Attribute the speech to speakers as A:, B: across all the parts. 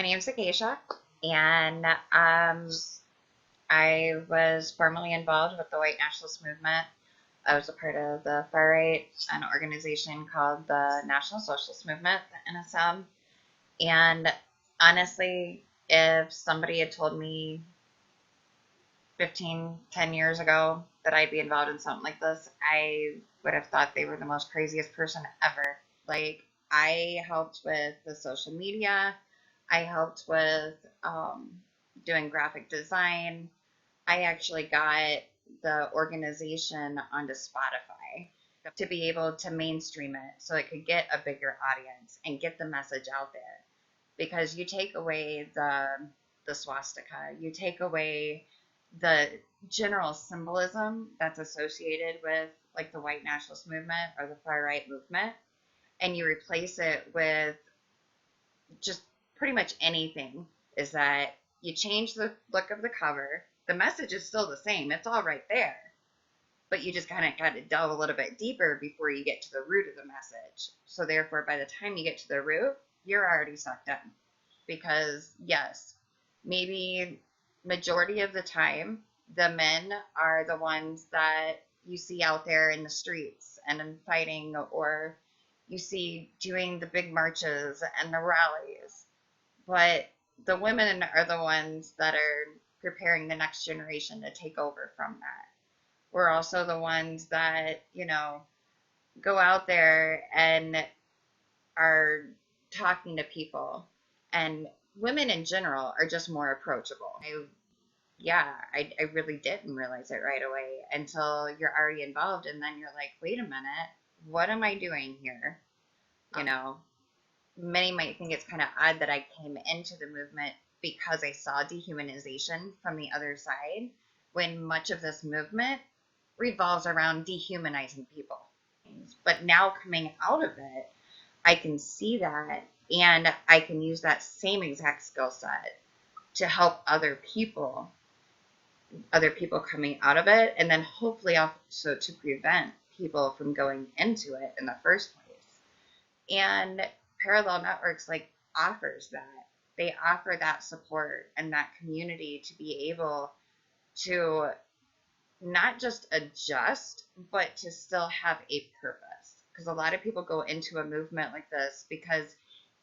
A: My name's Acacia, and I was formerly involved with the white nationalist movement. I was a part of the far right, an organization called the National Socialist Movement, the NSM. And honestly, if somebody had told me 10 years ago that I'd be involved in something like this, I would have thought they were the most craziest person ever. Like, I helped with the social media. I helped with doing graphic design. I actually got the organization onto Spotify to be able to mainstream it so it could get a bigger audience and get the message out there. Because you take away the swastika, you take away the general symbolism that's associated with like the white nationalist movement or the far right movement, and you replace it with just pretty much anything. Is that you change the look of the cover, the message is still the same, it's all right there, but you just kind of got to delve a little bit deeper before you get to the root of the message. So therefore, by the time you get to the root, you're already sucked in. Because yes, maybe majority of the time, the men are the ones that you see out there in the streets and in fighting, or you see doing the big marches and the rallies. But the women are the ones that are preparing the next generation to take over from that. We're also the ones that, go out there and are talking to people. And women in general are just more approachable. I really didn't realize it right away until you're already involved, and then you're like, wait a minute, what am I doing here? Many might think it's kind of odd that I came into the movement because I saw dehumanization from the other side, when much of this movement revolves around dehumanizing people. But now coming out of it, I can see that, and I can use that same exact skill set to help other people coming out of it, and then hopefully also to prevent people from going into it in the first place. And Parallel Networks offers that. They offer that support and that community to be able to not just adjust, but to still have a purpose. Because a lot of people go into a movement like this because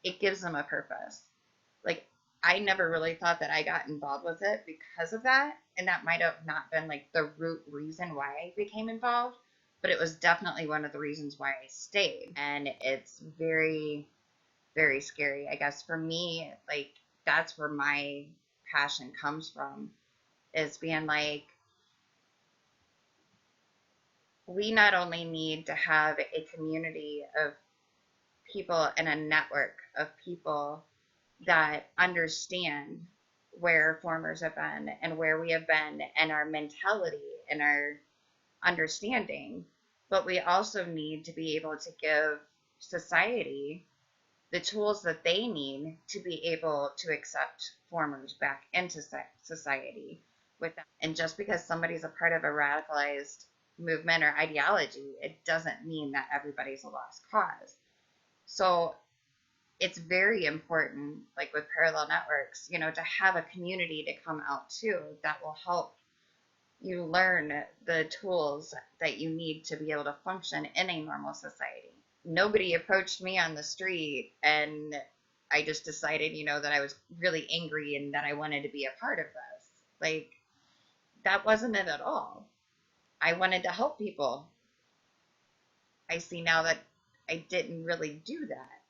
A: it gives them a purpose. I never really thought that I got involved with it because of that, and that might have not been the root reason why I became involved, but it was definitely one of the reasons why I stayed. And it's very, very scary, I guess, for me. That's where my passion comes from, is being we not only need to have a community of people and a network of people that understand where formers have been and where we have been and our mentality and our understanding, but we also need to be able to give society the tools that they need to be able to accept formers back into society with them. And just because somebody's a part of a radicalized movement or ideology, it doesn't mean that everybody's a lost cause. So it's very important, with Parallel Networks, to have a community to come out to that will help you learn the tools that you need to be able to function in a normal society. Nobody approached me on the street and I just decided, that I was really angry and that I wanted to be a part of this. That wasn't it at all. I wanted to help people. I see now that I didn't really do that.